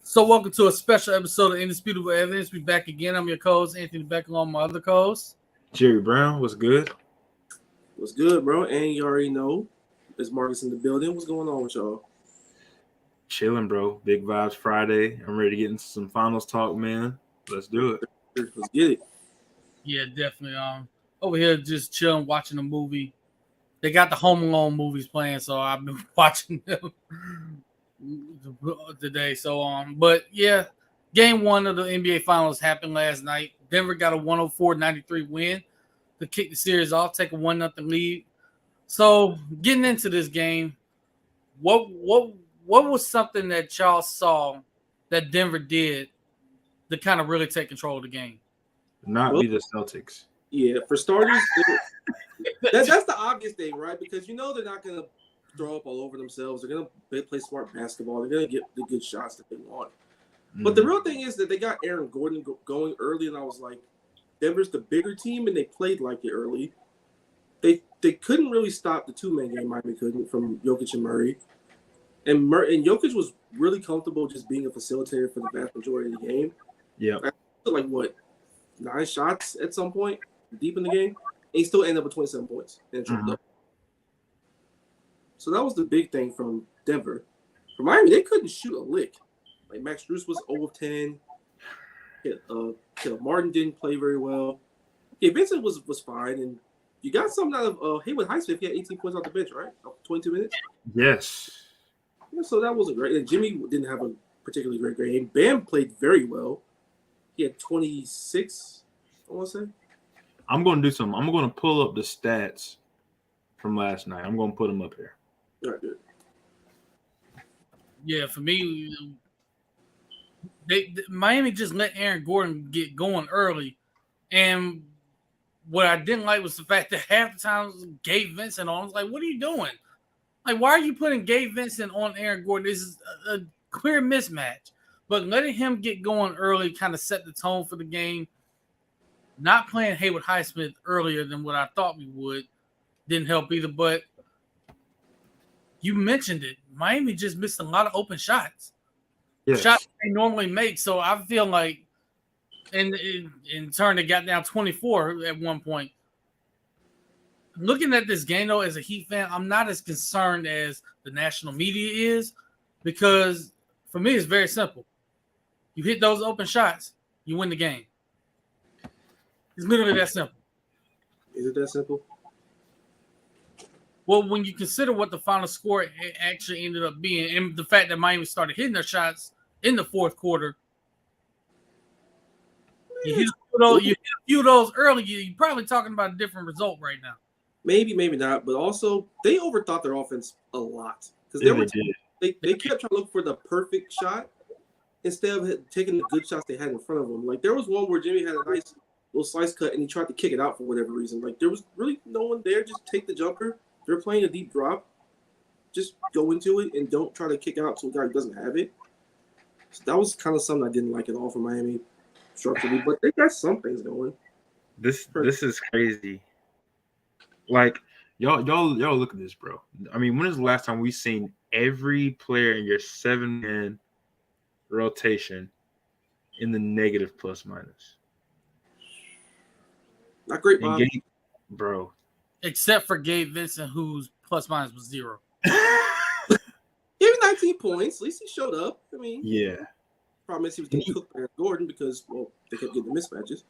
So, welcome to a special episode of Indisputable Evidence. We back again. I'm your co-host, Anthony Beck, along with my other co-host, Jerry Brown. What's good? What's good, bro? And you already know, it's Marcus in the building. What's going on with y'all? Chilling, bro. Big Vibes Friday. I'm ready to get into some finals talk, man. Let's do it. Let's get it. Yeah, definitely. Over here just chilling, watching a movie. They got the Home Alone movies playing, so I've been watching them today. So, but yeah, Game 1 of the NBA Finals happened last night. Denver got a 104-93 win to kick the series off, take a 1-0 lead. So, getting into this game, what was something that y'all saw that Denver did to kind of really take control of the game? Not be the Celtics. Yeah, for starters, that's the obvious thing, right? Because you know they're not going to throw up all over themselves. They're going to play smart basketball. They're going to get the good shots that they want. But the real thing is that they got Aaron Gordon going early, and I was like, Denver's the bigger team, and they played like it early. They couldn't really stop the two-man game, Miami couldn't, from Jokic and Murray. And Jokic was really comfortable just being a facilitator for the vast majority of the game. Yeah. Like, what, 9 shots at some point deep in the game? And he still ended up with 27 points. So that was the big thing from Denver. For Miami, they couldn't shoot a lick. Like, Max Strus was 0 of 10. Martin didn't play very well. Yeah, Vincent was fine. And you got something out of Haywood Highsmith. He had 18 points off the bench, right? 22 minutes? Yes. Yeah, so that wasn't great. And Jimmy didn't have a particularly great game. Bam played very well. He had 26, I want to say. I'm going to do something. I'm going to pull up the stats from last night. I'm going to put them up here. All right, good. Yeah, for me, Miami just let Aaron Gordon get going early. And what I didn't like was the fact that half the time Gabe Vincent on. I was like, what are you doing? Like, why are you putting Gabe Vincent on Aaron Gordon? This is a clear mismatch. But letting him get going early kind of set the tone for the game. Not playing Haywood Highsmith earlier than what I thought we would didn't help either. But you mentioned it. Miami just missed a lot of open shots. Yes. Shots they normally make. So I feel like in turn they got down 24 at one point. Looking at this game, though, as a Heat fan, I'm not as concerned as the national media is because for me, it's very simple. You hit those open shots, you win the game. It's literally that simple. Is it that simple? Well, when you consider what the final score actually ended up being and the fact that Miami started hitting their shots in the fourth quarter, you hit a few of those early, you're probably talking about a different result right now. Maybe, maybe not. But also, they overthought their offense a lot. Because they kept trying to look for the perfect shot instead of taking the good shots they had in front of them. Like, there was one where Jimmy had a nice little slice cut, and he tried to kick it out for whatever reason. Like, there was really no one there. Just take the jumper. They're playing a deep drop. Just go into it and don't try to kick out to a guy who doesn't have it. So that was kind of something I didn't like at all for Miami structurally. But they got some things going. This is crazy. Like, y'all look at this, bro. I mean, when is the last time we seen every player in your 7-man rotation in the negative plus minus? Not great, Bob. Bro. Except for Gabe Vincent, whose plus minus was 0. Gave him 19 points. At least he showed up. I mean, yeah. Problem is he was getting cooked by Gordon because, well, they kept getting the mismatches.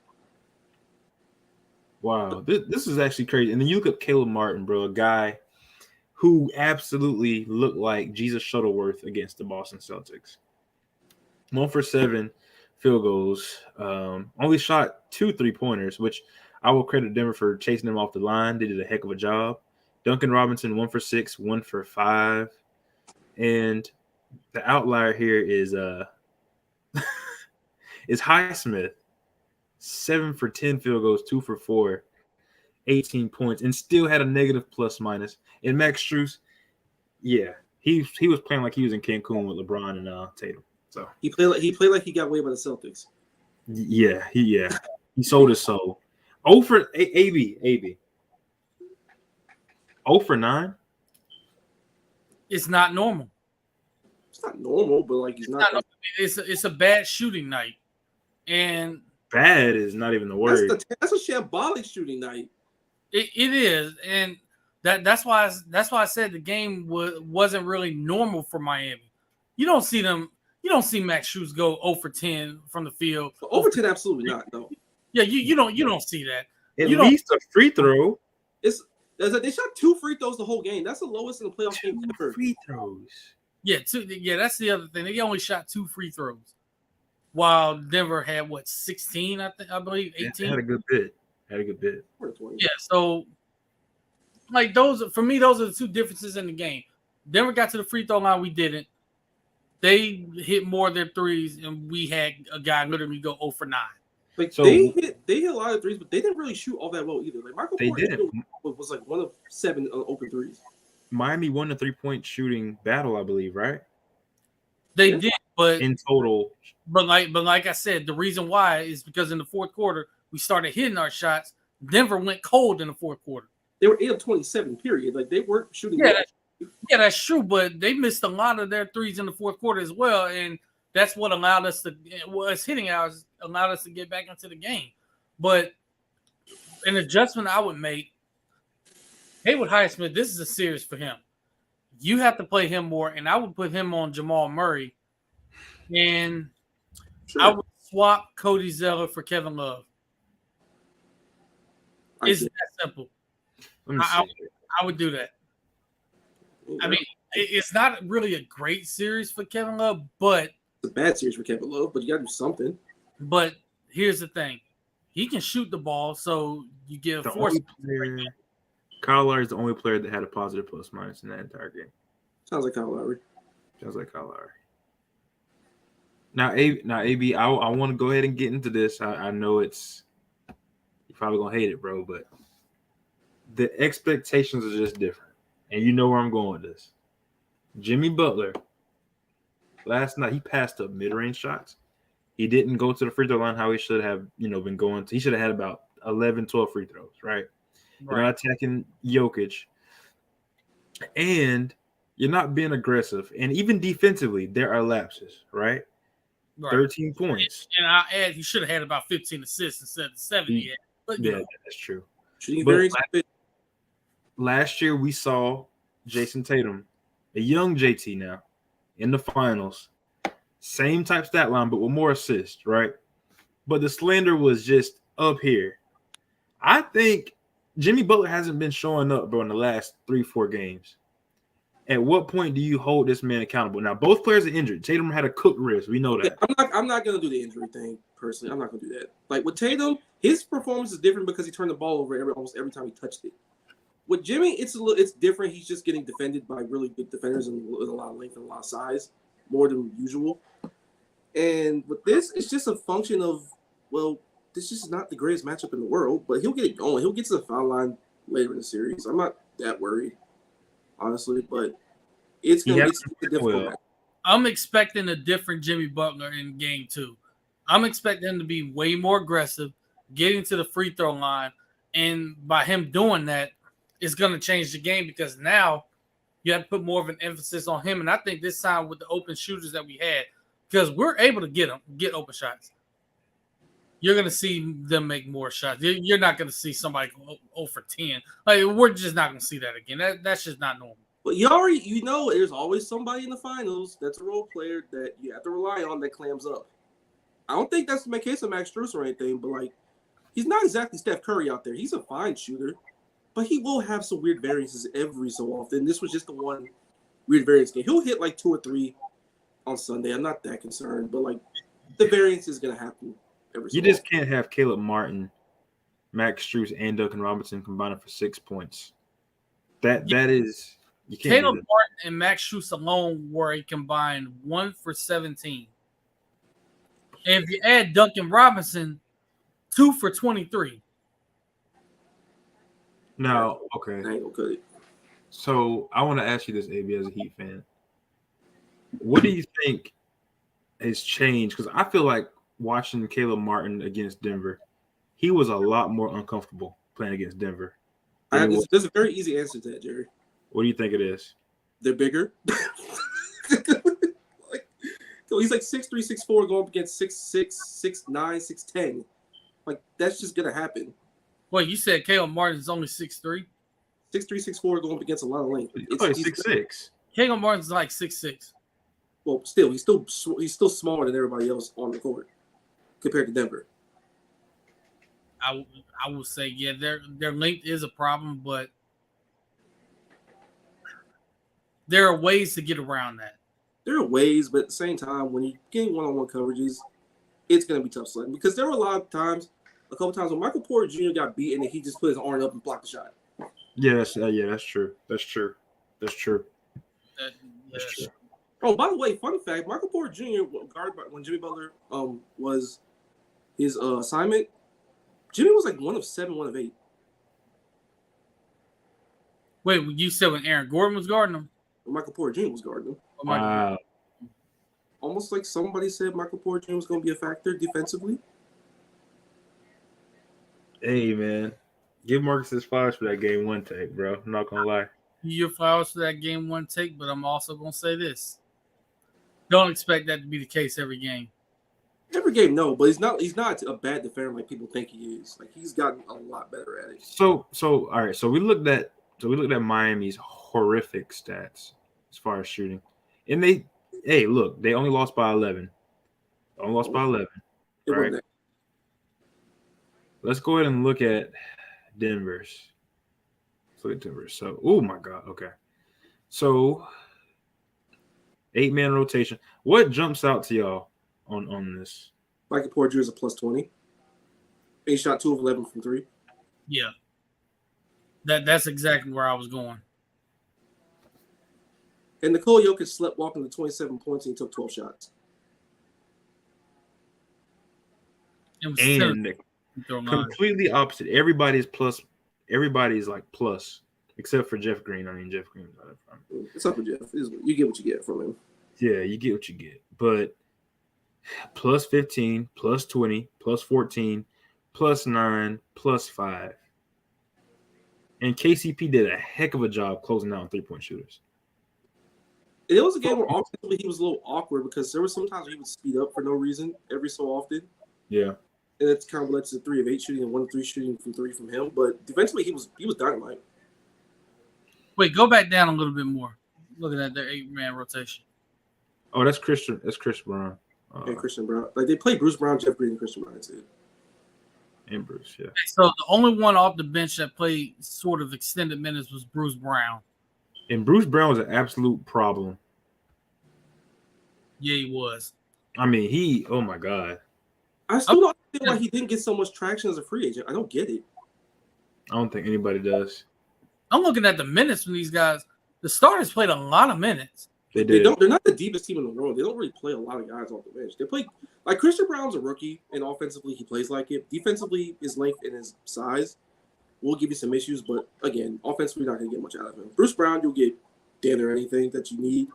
Wow, this is actually crazy. And then you look at Caleb Martin, bro, a guy who absolutely looked like Jesus Shuttleworth against the Boston Celtics. 1 for 7 field goals. Only shot 2 3-pointers, which I will credit Denver for chasing them off the line. They did a heck of a job. Duncan Robinson, 1 for 6, 1 for 5. And the outlier here is Highsmith. 7 for 10 field goals, 2 for 4, 18 points, and still had a negative plus minus. And Max Strus, yeah, he was playing like he was in Cancun with LeBron and Tatum. So he played like he got away by the Celtics. Yeah, he sold his soul. 0 for AB. 0 for 9. It's not normal. It's not normal, but like he's not. It's a bad shooting night, and bad is not even the word. That's a shambolic shooting night. It is, and that's why I said the game wasn't really normal for Miami. You don't see Max Strus go 0 for 10 from the field. Over 10, absolutely not. No. Yeah, you don't see that. At least a free throw. They shot 2 free throws the whole game. That's the lowest in the playoff game ever. Free throws. Yeah, that's the other thing. They only shot 2 free throws, while Denver had 16, I believe 18. Had a good bit. Yeah, so like those are the two differences in the game. Denver got to the free throw line, we didn't. They hit more of their threes, and we had a guy literally go 0 for 9. Like they hit a lot of threes, but they didn't really shoot all that well either. Like Michael Porter was like 1 of 7 open threes. Miami won the 3-point shooting battle, I believe, right? They did, but in total. But like I said, the reason why is because in the fourth quarter we started hitting our shots. Denver went cold in the fourth quarter. They were 8 of 27. Period. Like they weren't shooting. That's true, but they missed a lot of their threes in the fourth quarter as well, and that's what allowed us to. Hitting ours allowed us to get back into the game. But an adjustment I would make. Haywood Highsmith, this is a series for him. You have to play him more, and I would put him on Jamal Murray, and I would swap Cody Zeller for Kevin Love. It's that simple. I would do that. I mean, it's not really a great series for Kevin Love, but it's a bad series for Kevin Love. But you got to do something. But here's the thing: he can shoot the ball, so you give force. Kyle Lowry is the only player that had a positive plus minus in that entire game. Sounds like Kyle Lowry. Now, AB, I want to go ahead and get into this. I know you're probably gonna hate it, bro, but the expectations are just different, and you know where I'm going with this. Jimmy Butler last night he passed up mid-range shots. He didn't go to the free throw line how he should have, been going to. He should have had about 11, 12 free throws, right? You're not attacking Jokic, and you're not being aggressive. And even defensively, there are lapses, right? 13 points. And I'll add, he should have had about 15 assists instead of 7 But yeah, that's true. But last year, we saw Jason Tatum, a young JT now, in the finals. Same type stat line, but with more assists, right? But the slander was just up here. I think Jimmy Butler hasn't been showing up, bro, in the last 3-4 games. At what point do you hold this man accountable? Now, both players are injured. Tatum had a cooked wrist. We know that. Yeah, I'm not going to do the injury thing, personally. I'm not going to do that. Like, with Tatum, his performance is different because he turned the ball over almost every time he touched it. With Jimmy, it's different. He's just getting defended by really good defenders and with a lot of length and a lot of size, more than usual. And with this, it's just a function of, well, this is not the greatest matchup in the world, but he'll get it going. He'll get to the foul line later in the series. I'm not that worried, honestly, but it's going to be a difficult match. I'm expecting a different Jimmy Butler in game 2. I'm expecting him to be way more aggressive, getting to the free throw line, and by him doing that, it's going to change the game because now you have to put more of an emphasis on him. And I think this time with the open shooters that we had, because we're able to get open shots. You're going to see them make more shots. You're not going to see somebody go 0 for 10. Like, we're just not going to see that again. That's just not normal. But there's always somebody in the finals that's a role player that you have to rely on that clams up. I don't think that's the case of Max Strus or anything, but like he's not exactly Steph Curry out there. He's a fine shooter, but he will have some weird variances every so often. This was just the one weird variance game. He'll hit like 2 or 3 on Sunday. I'm not that concerned, but like the variance is going to happen. You just can't have Caleb Martin, Max Strus, and Duncan Robinson combining for 6 points. That is you can't. Caleb Martin and Max Strus alone were a combined 1 for 17. And if you add Duncan Robinson, 2 for 23. Now, okay. I ain't gonna cut it. So I want to ask you this, AB, as a Heat fan. What do you think has changed? Because I feel like watching Caleb Martin against Denver, he was a lot more uncomfortable playing against Denver. There's a very easy answer to that, Jerry. What do you think it is? They're bigger. he's like 6'3", 6'4", going up against 6'6", 6'9", 6'10". Like that's just gonna happen. Wait, you said Caleb Martin's only 6'3"? 6'3", 6'4", going up against a lot of length. He's 6'6". Caleb Martin's like 6'6". Well, still, he's still smaller than everybody else on the court compared to Denver. I would say, yeah, their length is a problem, but there are ways to get around that. There are ways, but at the same time, when you're getting one-on-one coverages, it's going to be tough sledding because there were a couple times when Michael Porter Jr. got beaten and he just put his arm up and blocked the shot. Yeah, that's true. That's true. Oh, by the way, fun fact: Michael Porter Jr. guarded when Jimmy Butler was his assignment. Jimmy was like 1 of 7, 1 of 8. Wait, you said when Aaron Gordon was guarding him? Michael Porter Jr. was guarding him. Wow. Almost like somebody said Michael Porter Jr. was going to be a factor defensively. Hey, man. Give Marcus his flowers for that game 1 take, bro. I'm not going to lie. Your flowers for that game 1 take, but I'm also going to say this. Don't expect that to be the case every game. Every game, no, but he's not a bad defender like people think he is. Like he's gotten a lot better at it. So all right. So we looked at Miami's horrific stats as far as shooting, and they only lost by 11. Right. Let's go ahead and look at Denver's. Let's look at Denver's. So, oh my God. Okay. So 8-man rotation. What jumps out to y'all on this? Michael Porter Jr. is a +20. He shot 2 of 11 from 3. Yeah. That's exactly where I was going. And Nikola Jokic slept walking to 27 points and he took 12 shots. And completely opposite. Everybody's like plus, except for Jeff Green. I mean, Jeff Green. It's up for Jeff. You get what you get from him. Yeah, you get what you get. But +15, +20, +14, +9, +5. And KCP did a heck of a job closing out on 3-point shooters. It was a game where offensively he was a little awkward because there were sometimes he would speed up for no reason every so often. Yeah. And it's kind of led to 3 of 8 shooting and 1 of 3 shooting from 3 from him. But defensively he was dynamite. Wait, go back down a little bit more. Looking at their 8-man rotation. Oh, that's Christian Brown. Okay, Christian Brown. Like they played Bruce Brown, Jeff Green, and Christian Brown too. And Bruce, yeah. So the only one off the bench that played sort of extended minutes was Bruce Brown. And Bruce Brown was an absolute problem. Yeah, he was. I mean, oh my God. I still don't understand why he didn't get so much traction as a free agent. I don't get it. I don't think anybody does. I'm looking at the minutes from these guys. The starters played a lot of minutes. They did. They're not the deepest team in the world. They don't really play a lot of guys off the bench. They play like Christian Brown's a rookie, and offensively he plays like it. Defensively, his length and his size will give you some issues, but again, offensively you're not going to get much out of him. Bruce Brown, you'll get damn near anything that you need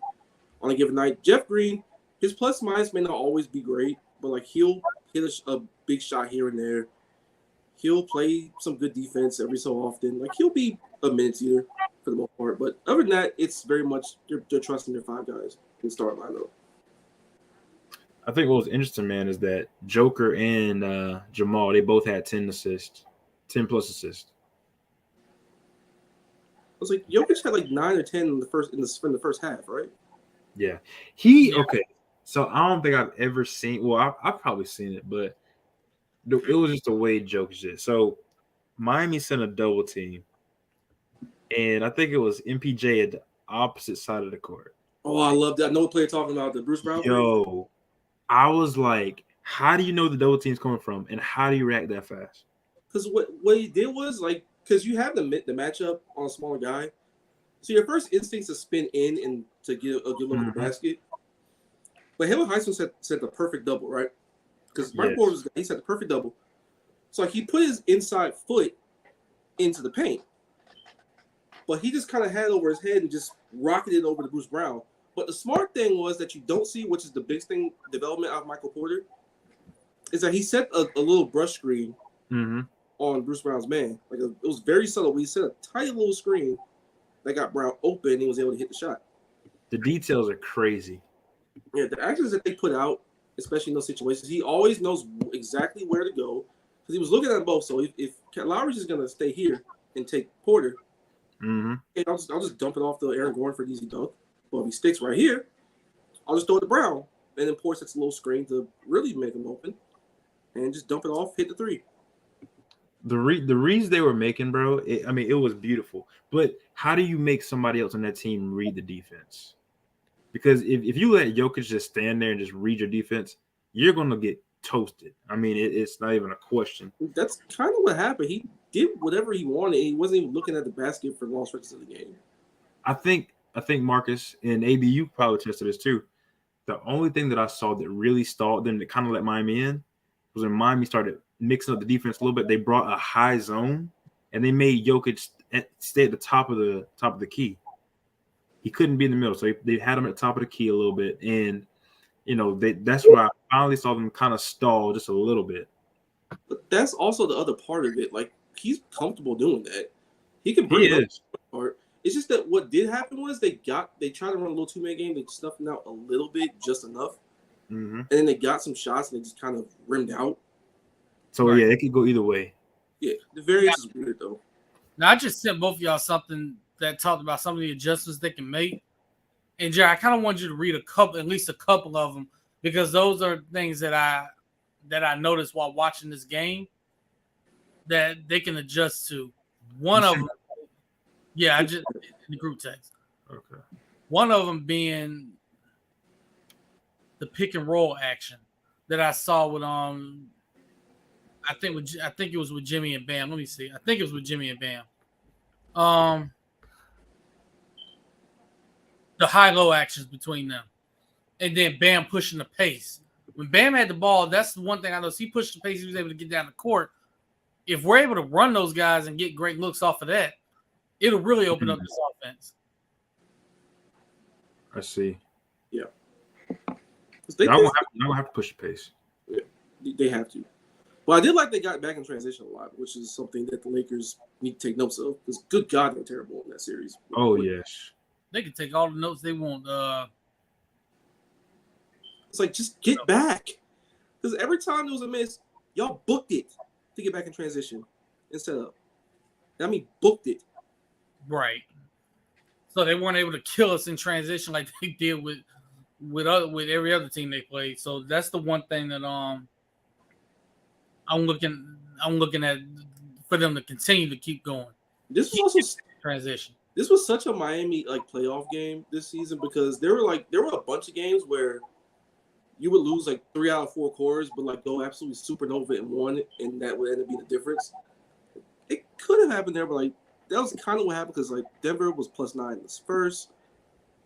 on a given night. Jeff Green, his plus minus may not always be great, but like he'll hit a big shot here and there. He'll play some good defense every so often. Like he'll be a minute eater for the most part, but other than that, it's very much they're trusting their 5 guys in the start lineup. I think what was interesting, man, is that Joker and Jamal, they both had 10 assists, 10 plus assists. I was like, Jokic had like 9 or 10 in the first half, right? Yeah, okay. So I don't think I've ever seen. Well, I've probably seen it, but it was just the way Jokic did. So Miami sent a double team. And I think it was MPJ at the opposite side of the court. Oh, I love that. I know what player talking about, the Bruce Brown. Yo, I was like, how do you know the double team's coming from? And how do you react that fast? Because what he did was, like, because you have the matchup on a smaller guy. So your first instinct is to spin in and to get a good look at the basket. But him and Heisman set the perfect double, right? Because Mark Moore he set the perfect double. So like, he put his inside foot into the paint. But he just kind of had it over his head and just rocketed it over to Bruce Brown. But the smart thing was that you don't see, which is the biggest thing, development out of Michael Porter, is that he set a little brush screen on Bruce Brown's man. Like it was very subtle. He set a tight little screen that got Brown open and he was able to hit the shot. The details are crazy. Yeah, the actions that they put out, especially in those situations, he always knows exactly where to go because he was looking at both. So if Lowry's just gonna stay here and take Porter, Mm-hmm. I'll just dump it off to Aaron Gordon for an easy dunk. But if he sticks right here, I'll just throw it to Brown, and then Porter sets a little screen to really make him open, and just dump it off, hit the three. The reads they were making, bro. It was beautiful. But how do you make somebody else on that team read the defense? Because if you let Jokic just stand there and just read your defense, you're gonna get toasted. I mean, it's not even a question. That's kind of what happened. He did whatever he wanted. He wasn't even looking at the basket for long stretches of the game. I think Marcus and AB, you probably tested this too. The only thing that I saw that really stalled them, that kind of let Miami in, was when Miami started mixing up the defense a little bit. They brought a high zone and they made Jokic stay at the top of the key. He couldn't be in the middle, so they had him at the top of the key a little bit, and that's where I finally saw them kind of stall just a little bit. But that's also the other part of it. Like, he's comfortable doing that. He can bring it up. It's just that what did happen was they tried to run a little two-man game. They snuffed him out a little bit, just enough, and then they got some shots and they just kind of rimmed out. So yeah, it could go either way. Yeah, the variance is weird though. Now I just sent both of y'all something that talked about some of the adjustments they can make. And Jerry, I kind of want you to read at least a couple of them, because those are things that I noticed while watching this game that they can adjust to. One of them, I just in the group text. Okay. One of them being the pick and roll action that I saw with I think it was with Jimmy and Bam. Let me see. I think it was with Jimmy and Bam. The high-low actions between them. And then Bam pushing the pace. When Bam had the ball, that's the one thing I noticed. He pushed the pace. He was able to get down the court. If we're able to run those guys and get great looks off of that, it'll really open up this offense. I see. Yeah. I won't have to push the pace. Yeah, they have to. But I did like they got back in transition a lot, which is something that the Lakers need to take notes of. Because, good God, they're terrible in that series. Oh, yes. They can take all the notes they want. It's like, just get back. Because every time there was a miss, y'all booked it to get back in transition instead of, booked it. Right. So they weren't able to kill us in transition like they did with every other team they played. So that's the one thing that I'm looking at for them to continue to keep going. This was also transition. This was such a Miami playoff game this season, because there were a bunch of games where you would lose 3 out of 4 quarters, but go absolutely supernova in one, and that would end up being the difference. It could have happened there, but that was kind of what happened, because Denver was +9 in the first,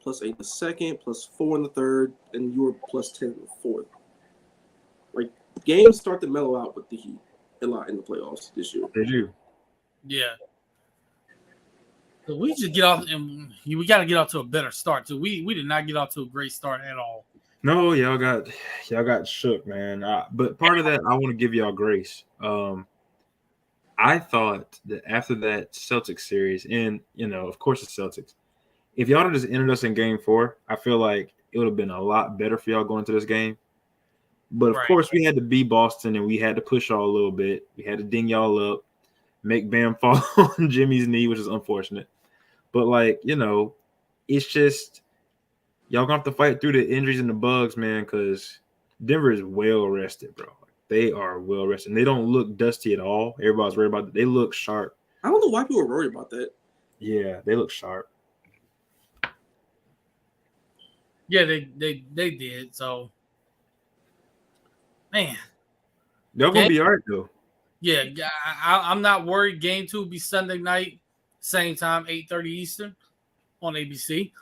+8 in the second, +4 in the third, and you were +10 in the fourth. Games start to mellow out with the Heat a lot in the playoffs this year. They do. Yeah. So we just get off, and we got to get off to a better start too. We did not get off to a great start at all. No, y'all got shook, man. But part of that, I want to give y'all grace. I thought that after that Celtics series, and of course the Celtics, if y'all had just ended us in Game 4, I feel like it would have been a lot better for y'all going to this game. But of course, we had to beat Boston, and we had to push y'all a little bit. We had to ding y'all up, make Bam fall on Jimmy's knee, which is unfortunate. But it's just y'all gonna have to fight through the injuries and the bugs, man, because Denver is well rested, bro. They are well rested. And they don't look dusty at all. Everybody's worried about that. They look sharp. I don't know why people are worried about that. Yeah, they look sharp. Yeah, they did. So, man, they're gonna be all right though. Yeah, I'm not worried. Game 2 will be Sunday night, same time, 8:30 Eastern on ABC.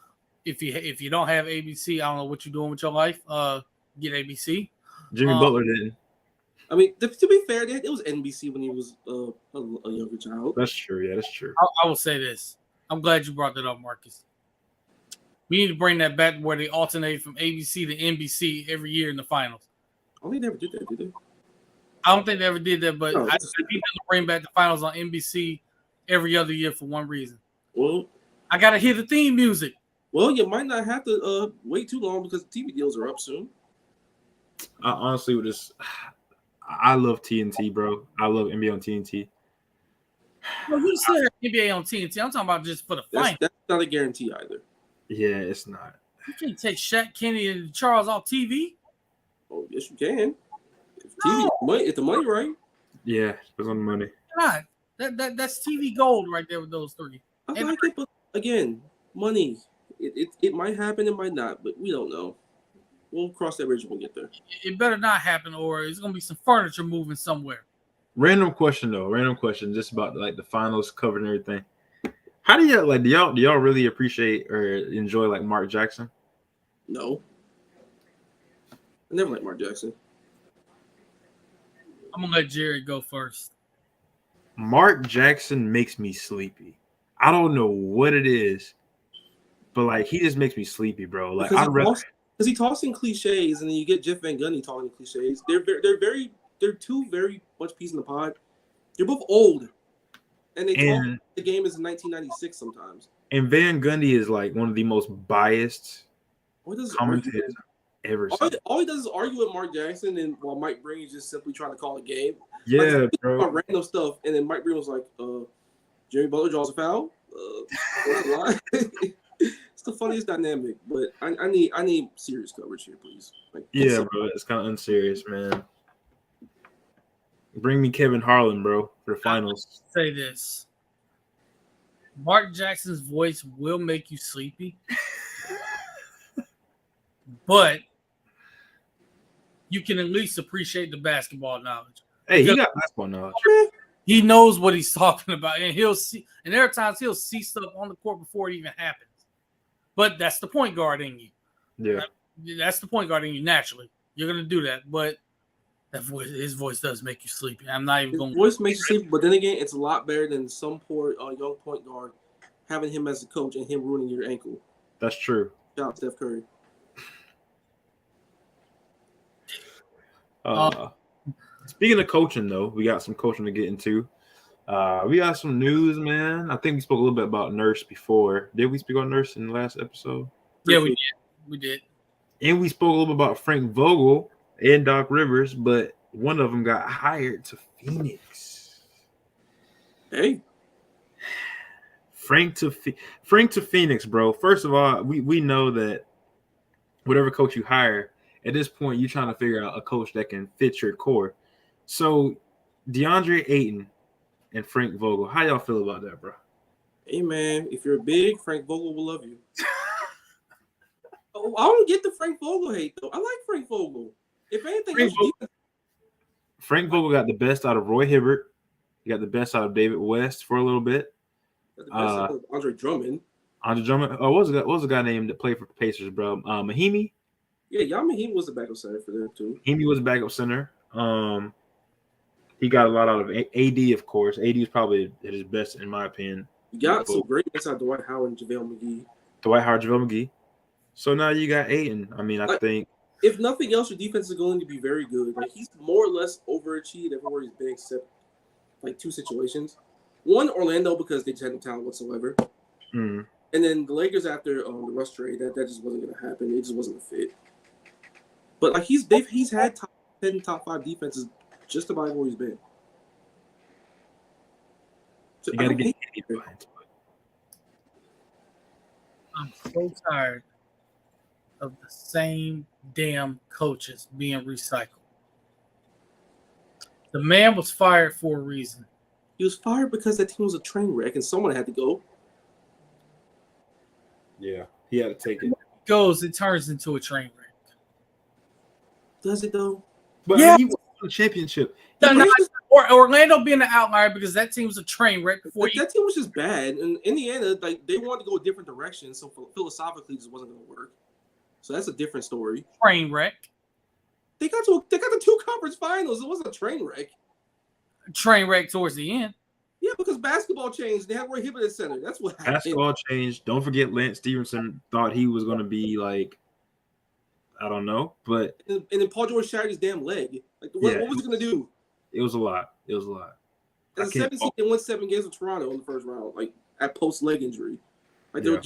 If you don't have ABC, I don't know what you're doing with your life. Get ABC. Jimmy Butler didn't. To be fair, it was NBC when he was a younger child. That's true. Yeah, that's true. I will say this. I'm glad you brought that up, Marcus. We need to bring that back where they alternate from ABC to NBC every year in the finals. Oh, they never did that, did they? I don't think they ever did that, but No, I need them to bring back the finals on NBC every other year for one reason. Well, I got to hear the theme music. Well, you might not have to wait too long because TV deals are up soon. I honestly would just. I love TNT, bro. I love NBA on TNT. Well, we still have NBA on TNT. I'm talking about just for the fight. That's not a guarantee either. Yeah, it's not. You can't take Shaq, Kenny, and Charles off TV. Oh, yes, you can. If the money right. Yeah, it's on the money. God, that's TV gold right there with those three. I like it, but again, money. It might happen, it might not, but we don't know. We'll cross that bridge when we get there. It better not happen, or it's gonna be some furniture moving somewhere. Random question, just about like the finals covered and everything. How do y'all really appreciate or enjoy like Mark Jackson? No, I never liked Mark Jackson. I'm gonna let Jerry go first. Mark Jackson makes me sleepy. I don't know what it is, but like he just makes me sleepy, bro. Like because he talks in cliches, and then you get Jeff Van Gundy talking in cliches. They're two very much pieces in the pod. They're both old, and they talk the game is in 1996 sometimes. And Van Gundy is like one of the most biased commentators ever. All he does is argue with Mark Jackson, and while Mike Breen is just simply trying to call a game. Yeah, like, bro. About random stuff, and then Mike Breen was like, "Jimmy Butler draws a foul." It's the funniest dynamic, but I need serious coverage here, please. Like, yeah, bro, it's kind of unserious, man. Bring me Kevin Harlan, bro, for the finals. Say this: Mark Jackson's voice will make you sleepy, but you can at least appreciate the basketball knowledge. Hey, he got basketball knowledge. He knows what he's talking about, and he'll see. And there are times he'll see stuff on the court before it even happens. But that's the point guard in you. Yeah, that's the point guard in you. Naturally, you're gonna do that. But his voice does make you sleepy. I'm not even going. His voice makes you sleepy, but then again, it's a lot better than some poor young point guard having him as a coach and him ruining your ankle. That's true. Shout out Steph Curry. Speaking of coaching, though, we got some coaching to get into. We got some news, man. I think we spoke a little bit about Nurse before. Did we speak on Nurse in the last episode? Yeah, we did. We did. And we spoke a little bit about Frank Vogel and Doc Rivers, but one of them got hired to Phoenix. Hey. Frank to Phoenix, bro. First of all, we know that whatever coach you hire, at this point, you're trying to figure out a coach that can fit your core. So, DeAndre Ayton and Frank Vogel, how y'all feel about that, bro? Hey, man, if you're big, Frank Vogel will love you. I don't get the Frank Vogel hate, though. I like Frank Vogel. If anything, Frank Vogel got the best out of Roy Hibbert. He got the best out of David West for a little bit. Got the best out of Andre Drummond. Oh, what was the guy named that played for the Pacers, bro? Mahimi? Yeah, Mahimi was the backup center for them, too. Mahimi was a backup center. He got a lot out of AD, of course. AD is probably at his best, in my opinion. You got some great inside Dwight Howard and JaVale McGee. JaVale McGee. So now you got Ayton. I mean, I think if nothing else, your defense is going to be very good. Like he's more or less overachieved everywhere he's been, except like two situations. One, Orlando, because they just had no talent whatsoever. Mm. And then the Lakers after the Russ trade, that just wasn't going to happen. It just wasn't a fit. But like he's had top 10, top 5 defenses just about where he's been. So you got to get I'm so tired of the same damn coaches being recycled. The man was fired for a reason. He was fired because that team was a train wreck and someone had to go. Yeah, he had to take it. It turns into a train wreck. Does it though? But yeah, he won a championship. Or Orlando being an outlier because that team was a train wreck before that team was just bad. And Indiana, like they wanted to go a different direction, so philosophically, it just wasn't going to work. So that's a different story. Train wreck. They got the 2 conference finals. It wasn't a train wreck. Train wreck towards the end. Yeah, because basketball changed. They had Roy Hibbert at center. That's what happened. Basketball changed. Don't forget, Lance Stevenson thought he was going to be like, I don't know, but and then Paul George shattered his damn leg. Like, what was he going to do? It was a lot. As a 17, they won 7 games with Toronto in the first round, like at post leg injury. Like they were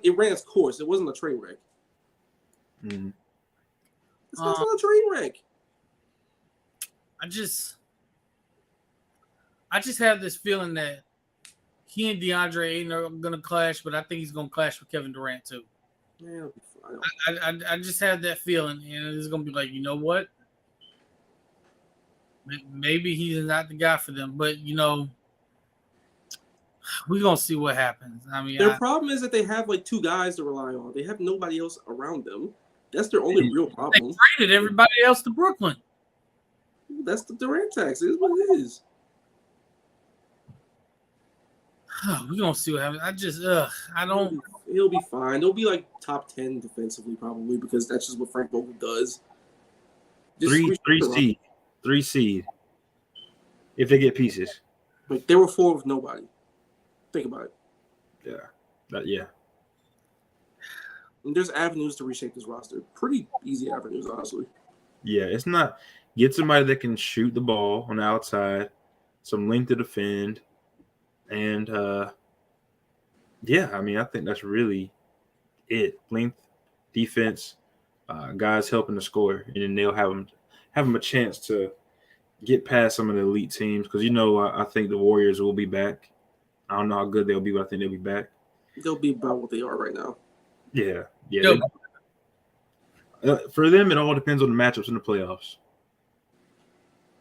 it ran its course. It wasn't a train wreck. Mm. It's not a train wreck. I just have this feeling that he and DeAndre ain't gonna clash, but I think he's gonna clash with Kevin Durant too. Yeah, it'll be fine. I just have that feeling, and it's gonna be like, you know what? Maybe he's not the guy for them, but we're gonna see what happens. I mean, their problem is that they have like two guys to rely on. They have nobody else around them. That's their only real problem. They traded everybody else to Brooklyn. That's the Durant tax. It is what it is. We're gonna see what happens. I don't. He'll be fine. They'll be like top 10 defensively probably because that's just what Frank Vogel does. Three seed. If they get pieces. Like they were 4 with nobody. Think about it. Yeah. And there's avenues to reshape this roster. Pretty easy avenues, honestly. Yeah, it's not. Get somebody that can shoot the ball on the outside, some length to defend, and I mean, I think that's really it. Length, defense, guys helping to score, and then they'll have them a chance to get past some of the elite teams because I think the Warriors will be back. I don't know how good they'll be, but I think they'll be back. They'll be about what they are right now. Yeah. Yep. For them, it all depends on the matchups in the playoffs.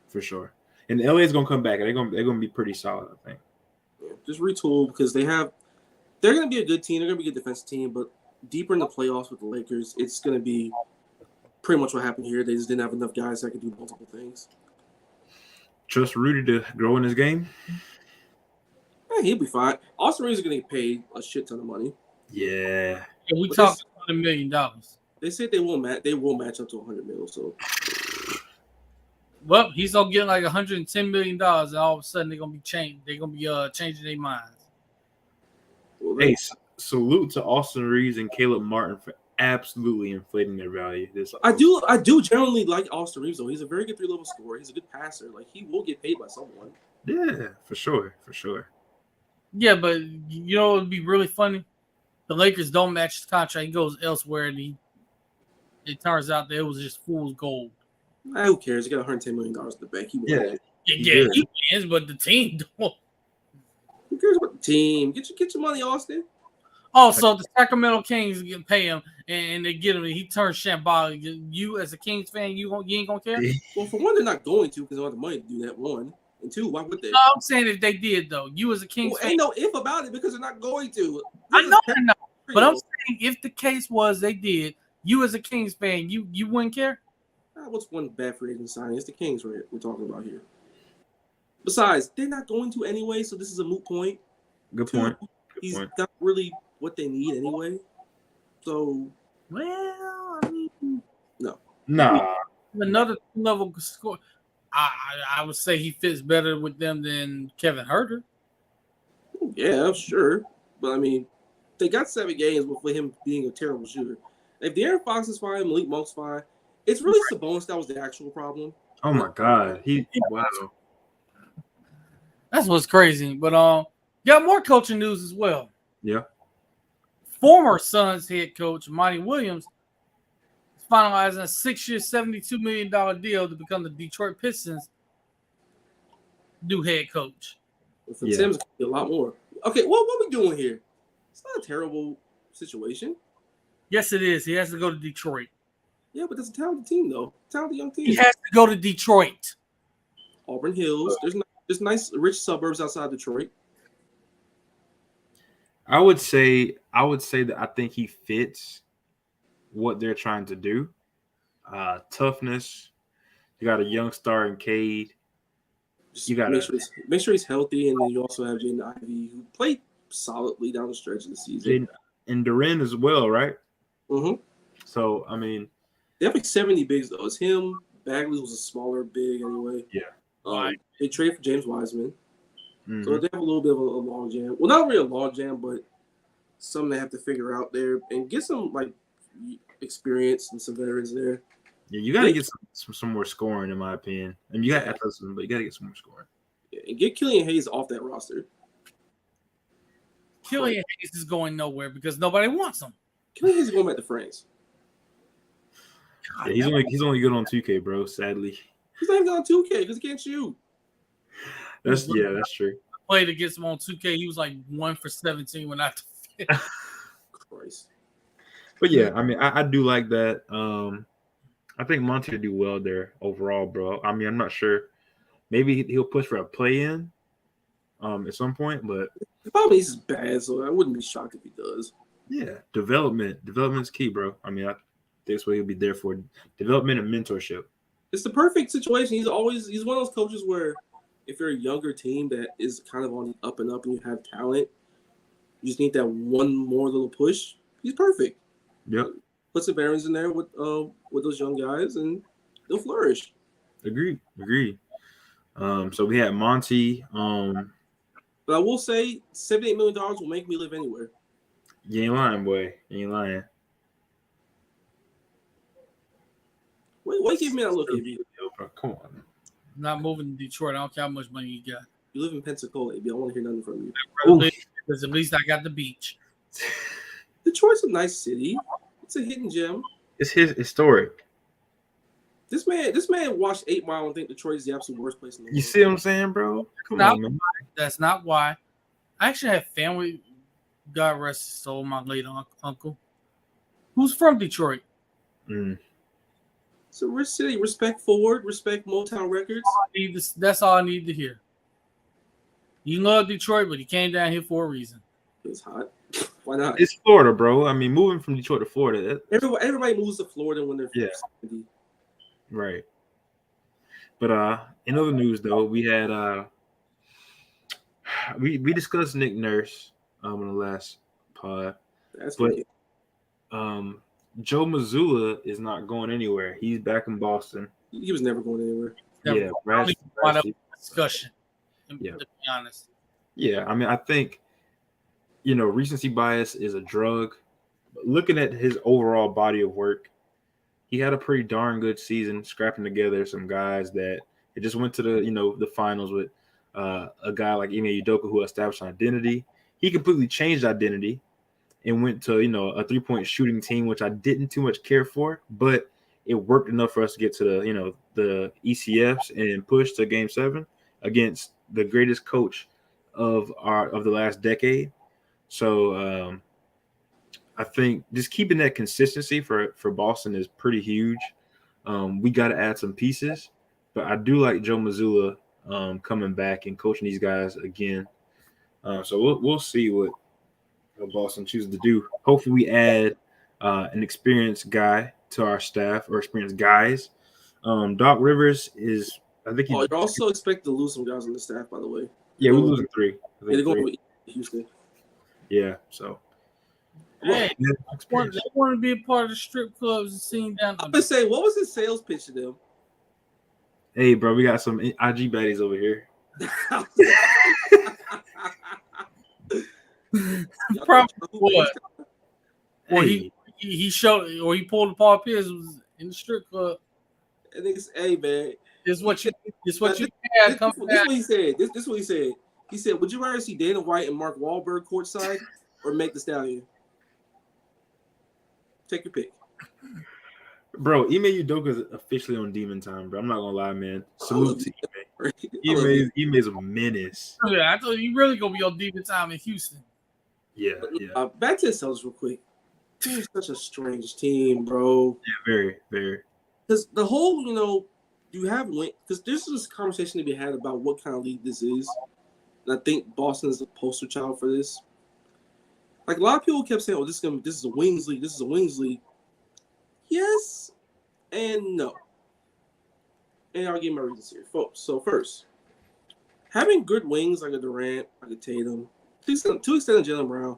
For sure. And LA is gonna come back. They're gonna be pretty solid, I think. Yeah, just retool because they're gonna be a good team. They're gonna be a good defensive team, but deeper in the playoffs with the Lakers, it's gonna be pretty much what happened here. They just didn't have enough guys that could do multiple things. Trust Rudy to grow in his game. Yeah, he'll be fine. Austin Reeves is gonna get paid a shit ton of money. Yeah. We talked $100 million. They said they will match up to $100 million. So, well, he's gonna get like $110 million, and all of a sudden they're gonna be changed. They're gonna be changing their minds. well, Hey, salute to Austin Reeves and Caleb Martin for absolutely inflating their value. I do generally like Austin Reeves though. He's a very good 3-level scorer. He's a good passer. Like he will get paid by someone. Yeah, for sure. Yeah, but it would be really funny. The Lakers don't match his contract. He goes elsewhere, and it turns out that it was just fool's gold. Who cares? He got $110 million in the bank. He wins, but the team don't. Who cares about the team? Get your money, Austin. Also, the Sacramento Kings can pay him, and they get him. And he turns shambolic. You, as a Kings fan, you ain't gonna care. Well, for one, they're not going to because they don't have the money to do that. One and two, why would they? No, I'm saying if they did though, you as a Kings fan, ain't no if about it because they're not going to. I know, but I'm saying if the case was they did, you as a Kings fan, you wouldn't care. What's one bad free agent signing? It's the Kings we're talking about here. Besides, they're not going to anyway, so this is a moot point. Good point. He's not really what they need anyway. So, well, I mean, no. Nah. Another level score. I would say he fits better with them than Kevin Huerter. Yeah, sure. But I mean, they got 7 games with him being a terrible shooter. If De'Aaron Fox is fine, Malik Monk's fine. It's really Sabonis that was the actual problem. Oh my God. Wow. That's what's crazy. But got more coaching news as well. Yeah. Former Suns head coach Monty Williams is finalizing a 6-year, $72 million deal to become the Detroit Pistons' new head coach. For Tim's a lot more. Okay, what we doing here? It's not a terrible situation. Yes, it is. He has to go to Detroit. Yeah, but that's a talented team, though. Talented young team. He has to go to Detroit. Auburn Hills. There's nice, rich suburbs outside Detroit. I would say that I think he fits what they're trying to do. Toughness. You got a young star in Cade. You got make sure he's healthy, and then you also have Jaden Ivey, who played solidly down the stretch of the season. And Duren as well, right? Mm-hmm. So I mean, they have like 70 bigs though. It's him. Bagley was a smaller big anyway. Yeah. They traded for James Wiseman. Mm-hmm. So they have a little bit of a log jam. Well, not really a log jam, but something they have to figure out there and get some like experience and some veterans there. Yeah, you got to get some more scoring, in my opinion. And you got athleticism, but you got to get some more scoring. Yeah, and get Killian Hayes off that roster. Killian Hayes is going nowhere because nobody wants him. Killian Hayes is going back to France. Yeah, he's only good on 2K, bro. Sadly, He's not even on 2K because he can't shoot. that's true. Played against him on 2K. He was like 1 for 17 when I. Christ. But yeah, I mean, I do like that. I think Monty will do well there overall, bro. I mean, I'm not sure. Maybe he'll push for a play-in at some point, but The problem is bad, so I wouldn't be shocked if he does. yeah, development's key, bro. I mean, I think that's what he'll be there for: development and mentorship. It's the perfect situation. He's one of those coaches where if you're a younger team that is kind of on the up and up and you have talent, you just need that one more little push. He's perfect. Yep, Put some veterans in there with those young guys, and they'll flourish. agreed. So we had Monty. But I will say, $78 million will make me live anywhere. You ain't lying, boy. You ain't lying. Wait, give me that look, AB. Yo, bro, come on. Not moving to Detroit. I don't care how much money you got. You live in Pensacola, AB. I don't want to hear nothing from you. Because at least I got the beach. Detroit's a nice city. It's a hidden gem. It's historic. This man watched 8 Mile and think Detroit is the absolute worst place in the world. You see what I'm saying, bro? Come Now- on, man. That's not why. I actually have family. God rest his soul, my late uncle, who's from Detroit. Mm. It's a rich city. Respect Ford. Respect Motown Records. That's all I need to hear. You love Detroit, but he came down here for a reason. It's hot. Why not? It's Florida, bro. I mean, moving from Detroit to Florida, Everybody moves to Florida when they're 70. right. But in other news, though, we had we discussed Nick Nurse on the last pod, That's but great. Joe Mazzulla is not going anywhere. He's back in Boston. He was never going anywhere. Yeah, Probably brought up discussion. Yeah. To be honest, Yeah, I mean, I think, recency bias is a drug. But looking at his overall body of work, he had a pretty darn good season, scrapping together some guys that it just went to the finals with a guy like Ime Udoka who established an identity. He completely changed identity and went to, a 3-point shooting team, which I didn't too much care for, but it worked enough for us to get to the ECFs and push to Game 7 against the greatest coach of the last decade. So I think just keeping that consistency for Boston is pretty huge. We got to add some pieces, but I do like Joe Mazzulla coming back and coaching these guys again. So we'll see what Boston chooses to do. Hopefully we add an experienced guy to our staff, or experienced guys. Doc Rivers is, I think you're also expected to lose some guys on the staff, by the way. Yeah, we're losing 3. They're going with Houston. Yeah, so. hey, they want to be a part of the strip clubs and scene down. I'm gonna say, what was his sales pitch to them? Hey, bro, we got some IG baddies over here. Probably what? Or Hey, he showed, or he pulled the Paul Pierce was in the strip club. And niggas, hey man, It's what you had. This Come what back. he said. This is what he said. He said, "Would you rather see Dana White and Mark Wahlberg courtside, or Meg Thee Stallion? Take your pick." bro, Ime Udoka is officially on demon time, bro. I'm not gonna lie, man. Salute to Ime. Ime's a menace. I told you really gonna be on demon time in Houston. Yeah. Back to the Celtics real quick. They're such a strange team, bro. Yeah, very, very. Because the whole, you have win. Because there's this conversation to be had about what kind of league this is. And I think Boston is the poster child for this. Like, a lot of people kept saying, "Oh, this is a wings league. This is a wings league." Yes and no. And I'll give my reasons here, folks. So first, having good wings like a Durant, like a Tatum, to extend Jaylen Brown,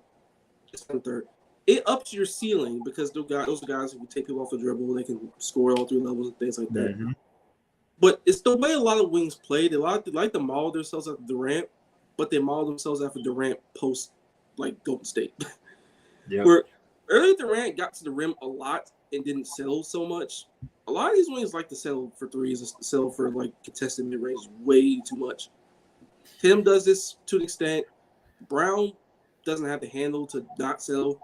it's on third. It ups your ceiling because those are guys who can take people off the dribble. They can score all 3 levels and things like that. Mm-hmm. But it's the way a lot of wings play. They like to model themselves after Durant, but they model themselves after Durant post like Golden State. Yeah. Where early Durant got to the rim a lot and didn't settle so much. A lot of these wings like to settle for threes and settle for like contested mid range way too much. Tim does this to an extent. Brown doesn't have the handle to not sell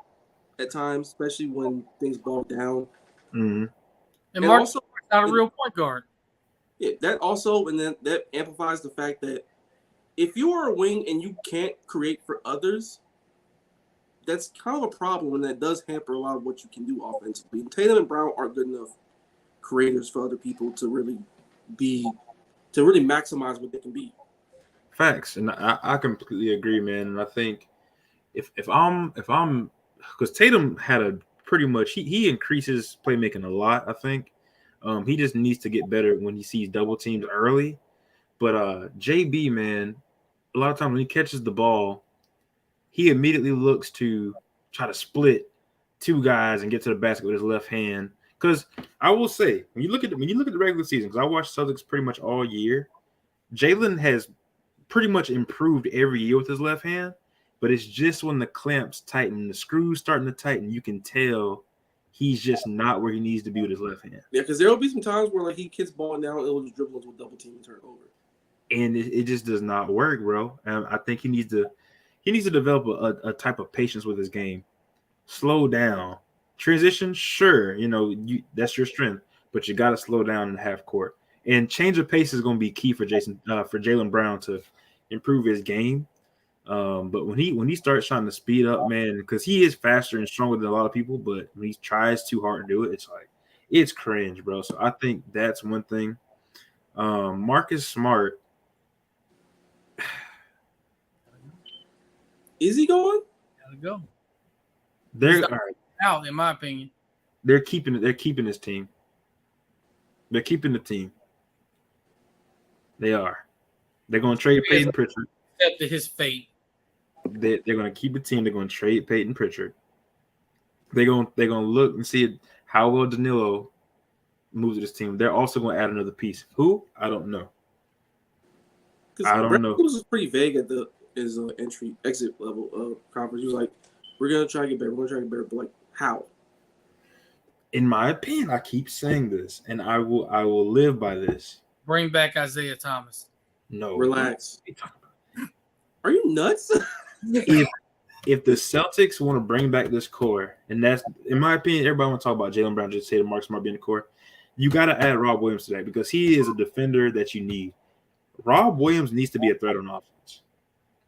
at times, especially when things bog down. Mm-hmm. And Mark also not a real point guard. Yeah, that also, and then that amplifies the fact that if you are a wing and you can't create for others, that's kind of a problem, and that does hamper a lot of what you can do offensively. And Tatum and Brown aren't good enough creators for other people to really maximize what they can be. Facts, and I completely agree, man. And I think if I'm because Tatum had a pretty much he increases playmaking a lot. I think he just needs to get better when he sees double teams early. But JB, man, a lot of times when he catches the ball, he immediately looks to try to split two guys and get to the basket with his left hand. Because I will say, when you look at the regular season, because I watched Celtics pretty much all year, Jalen has pretty much improved every year with his left hand. But it's just when the clamps tighten, the screws starting to tighten, you can tell he's just not where he needs to be with his left hand. Yeah, because there will be some times where like he kicks ball down, it'll just dribble into a double team and turn it over. And it just does not work, bro. I think he needs to develop a type of patience with his game. Slow down. Transition, sure, that's your strength, but you got to slow down in half court. And change of pace is going to be key for Jaylen Brown to improve his game. But when he starts trying to speed up, man, because he is faster and stronger than a lot of people, but when he tries too hard to do it, it's cringe, bro. So I think that's one thing. Marcus Smart. Is he going? Gotta go. They're out, in my opinion. They're keeping his team. They're keeping the team. They are. They're going to trade Peyton Pritchard. Accepted his fate. They're going to keep the team. They're going to trade Peyton Pritchard. They're going to look and see how well Danilo moves to this team. They're also going to add another piece. Who? I don't know. I don't know. He was pretty vague at his exit level of conference. He was like, "We're going to try to get better. We're going to try to get better." But like, how? In my opinion, I keep saying this, and I will live by this. Bring back Isaiah Thomas. No. Relax. Are you nuts? If the Celtics want to bring back this core, and that's, in my opinion, everybody want to talk about Jaylen Brown, just say the Mark Smart being the core, you got to add Rob Williams to that because he is a defender that you need. Rob Williams needs to be a threat on offense.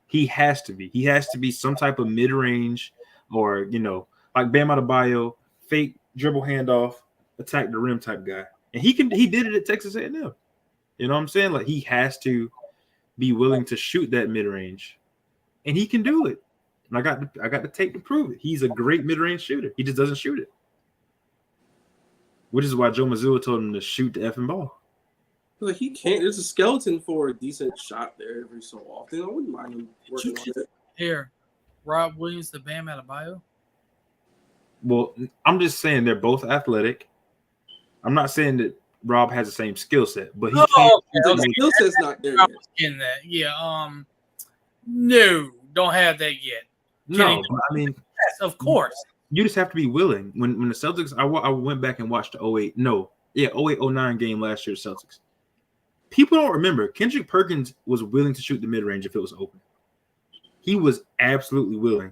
He has to be. He has to be some type of mid-range or, like Bam Adebayo, fake dribble handoff, attack the rim type guy. And he did it at Texas A&M. You know what I'm saying? Like, he has to be willing to shoot that mid-range. And he can do it. And I got the tape to prove it. He's a great mid-range shooter. He just doesn't shoot it. Which is why Joe Mazzulla told him to shoot the effing ball. Like he can't. There's a skeleton for a decent shot there every so often. I wouldn't mind him working on it. Here, Rob Williams, the Bam Adebayo. Well, I'm just saying they're both athletic. I'm not saying that Rob has the same skill set, but he can't. The skill set's not there yet. In that, yeah. No, don't have that yet. No, I mean, yes, of course. You just have to be willing. When the Celtics, I went back and watched the 08-09 game last year, Celtics. People don't remember. Kendrick Perkins was willing to shoot the mid-range if it was open. He was absolutely willing.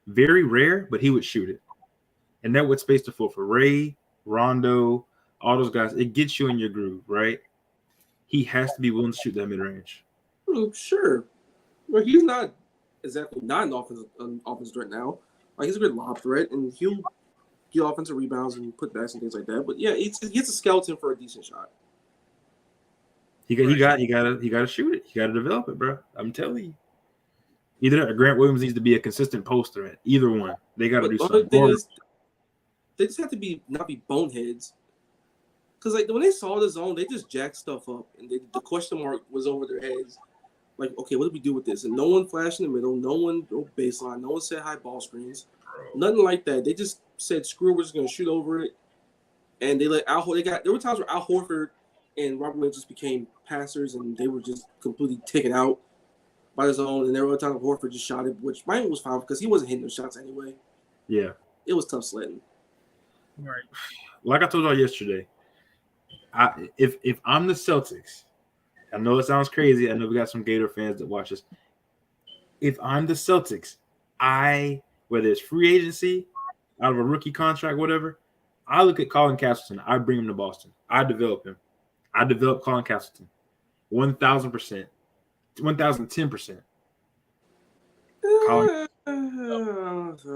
Very rare, but he would shoot it. And that would space the floor for Ray, Rondo, all those guys. It gets you in your groove, right? He has to be willing to shoot that mid-range. Sure. Well, he's not exactly not an offense threat now. Like, he's a good lob threat, and he'll get offensive rebounds and put backs and things like that. But yeah, he gets a skeleton for a decent shot. He got to shoot it. He got to develop it, bro. I'm telling you. Either Grant Williams needs to be a consistent post threat. Either one, they got to do something. They just have to not be boneheads. Because like when they saw the zone, they just jacked stuff up, and the question mark was over their heads. Like, okay, what do we do with this? And no one flashed in the middle. No one drove baseline. No one said high ball screens. Nothing like that. They just said, screw it, we're just going to shoot over it. And they let Al Horford. There were times where Al Horford and Robert Williams just became passers, and they were just completely taken out by the zone. And there were times where Horford just shot it, which mine was fine because he wasn't hitting those shots anyway. Yeah. It was tough sledding. Right. Like I told y'all yesterday, if I'm the Celtics, I know it sounds crazy. I know we got some Gator fans that watch us. If I'm the Celtics, whether it's free agency, out of a rookie contract, whatever, I look at Colin Castleton. I bring him to Boston. I develop him. I develop Colin Castleton. 1,000%. 1,010%.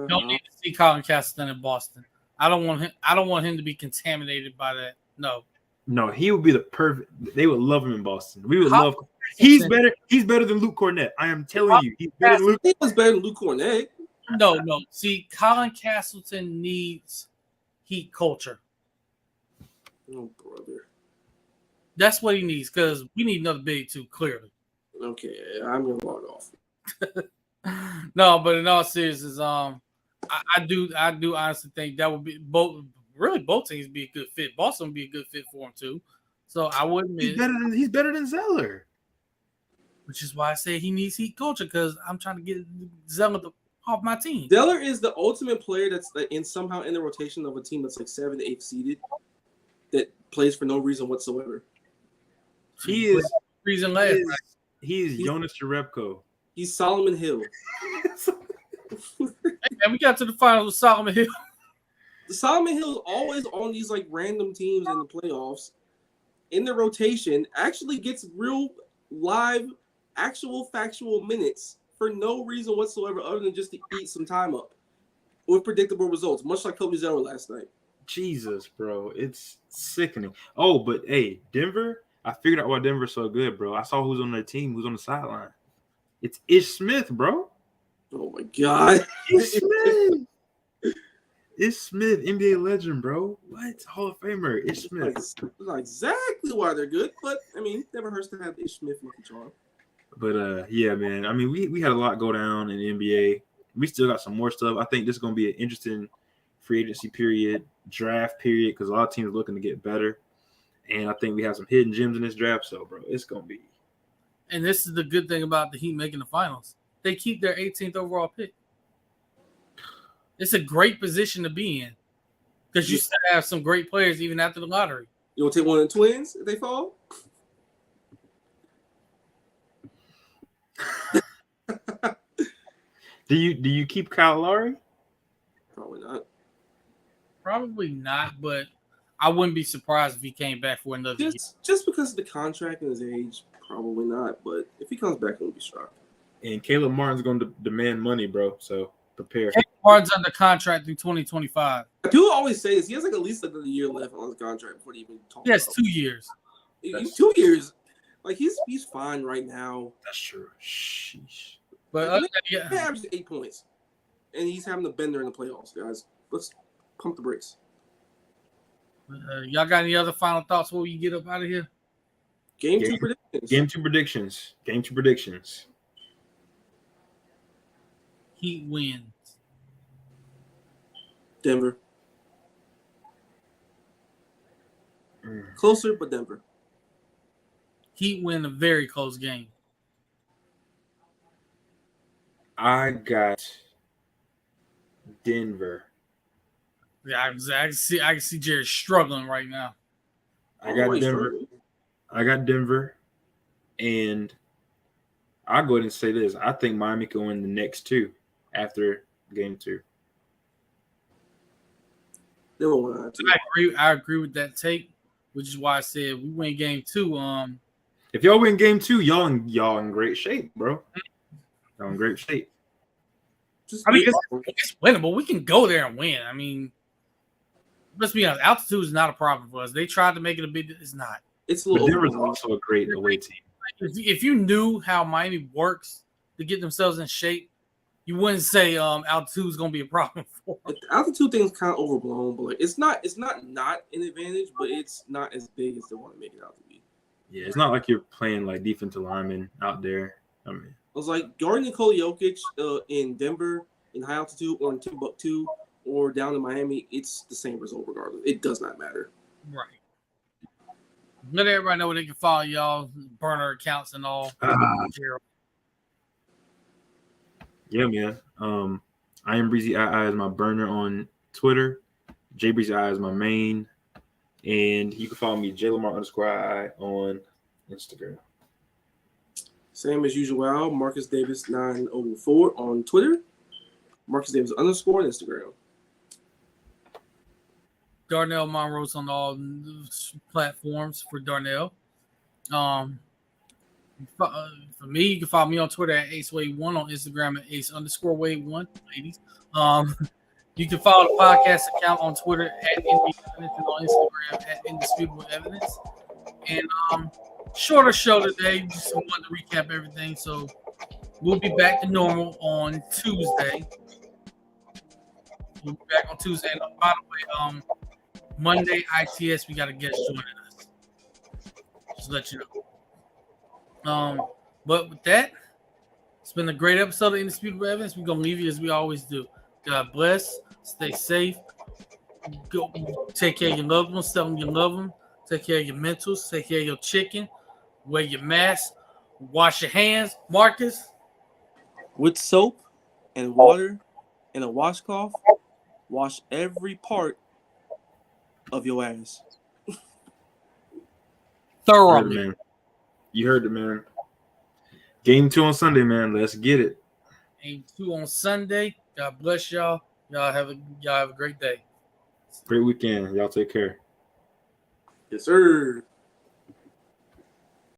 Don't need to see Colin Castleton in Boston. I don't want him to be contaminated by that. No, he would be the perfect. They would love him in Boston. We would love. He's better. He's better than Luke Cornett. I am telling you, he's better than Luke. He was better than Luke Cornett. No. See, Colin Castleton needs Heat culture. Oh, brother. That's what he needs because we need another big too. Clearly. Okay, I'm gonna log off. No, but in all seriousness, I do honestly think that would be both teams be a good fit. Boston would be a good fit for him too. So I would admit he's better than Zeller. Which is why I say he needs Heat culture because I'm trying to get Zeller off my team. Zeller is the ultimate player that's somehow in the rotation of a team that's like 7th, 8th seeded that plays for no reason whatsoever. He is reasonless. He's Jonas Jerebko. He's Solomon Hill. And we got to the finals with Solomon Hill. The Solomon Hill is always on these like random teams in the playoffs. In the rotation, actually gets real live, actual factual minutes for no reason whatsoever other than just to eat some time up with predictable results, much like Kobe Zeller last night. Jesus, bro. It's sickening. Oh, but hey, Denver, I figured out why Denver's so good, bro. I saw who's on their team, who's on the sideline. It's Ish Smith, bro. Oh, my God. Ish Smith. Ish Smith, NBA legend, bro. What? Hall of Famer, Ish Smith. That's not exactly why they're good, but, I mean, never hurts to have Ish Smith with each other. But, yeah, man. I mean, we had a lot go down in the NBA. We still got some more stuff. I think this is going to be an interesting free agency period, draft period, because a lot of teams are looking to get better. And I think we have some hidden gems in this draft. So, bro, it's going to be. And this is the good thing about the Heat making the finals. They keep their 18th overall pick. It's a great position to be in because you still have some great players even after the lottery. You want to take one of the Twins if they fall? Do you keep Kyle Lowry? Probably not. Probably not, but I wouldn't be surprised if he came back for another year. Just because of the contract and his age, probably not. But if he comes back, I'm going to be shocked. And Caleb Martin's going to demand money, bro. So prepare. Caleb Martin's under contract through 2025. People always say this. He has like at least another year left on his contract before he even talks. Yes, 2 years. 2 years. Like he's fine right now. That's true. Sheesh. But he averages 8 points, and he's having a bender in the playoffs, guys. Let's pump the brakes. Y'all got any other final thoughts before we get up out of here? Game two predictions. Game two predictions. Heat wins. Denver. Closer, but Denver. Heat win a very close game. I got Denver. Yeah, I can see Jared struggling right now. I got Denver. And I'll go ahead and say this. I think Miami can win the next two after game two. They will win that too. I agree with that take, which is why I said we win game two. If y'all win game two, y'all in great shape, bro. Y'all in great shape. It's winnable. We can go there and win. I mean, let's be honest. Altitude is not a problem for us. They tried to make it a big. It's not. It's a little. But Denver's also a great away team. If you knew how Miami works to get themselves in shape, you wouldn't say altitude is going to be a problem for them. The altitude thing is kind of overblown, but like, it's not an advantage, but it's not as big as they want to make it out to be. Yeah, it's not like you're playing like defensive linemen out there. I mean, I was like guarding Nikola Jokic in Denver in high altitude or in Timbuktu or down in Miami. It's the same result regardless. It does not matter. Right. Let everybody know where they can follow y'all burner accounts and all. Yeah, man. I am Breezy II is my burner on Twitter. J Breezy II is my main. And you can follow me, JLamar_II on Instagram. Same as usual, Marcus Davis 904 on Twitter. Marcus Davis _ on Instagram. Darnell Monroe's on all platforms for Darnell. For me, you can follow me on Twitter at AceWade1, on Instagram at Ace_Wade1, ladies. You can follow the podcast account on Twitter at Indie Evidence and on Instagram at Indisputable Evidence. And shorter show today, just wanted to recap everything. So we'll be back to normal on Tuesday. We'll be back on Tuesday. And by the way, Monday ITS, we got a guest joining us. Just to let you know. But with that, it's been a great episode of Indisputable Evidence. We're gonna leave you as we always do. God bless. Stay safe. Go take care of your loved ones. Tell them you love them. Take care of your mentals. Take care of your chicken. Wear your mask. Wash your hands. Marcus. With soap and water and a washcloth, wash every part of your ass. Thoroughly. Man. You heard it, man. Game 2 on Sunday, man. Let's get it. Game 2 on Sunday. God bless y'all. Y'all have a great day. Great weekend. Y'all take care. Yes, sir.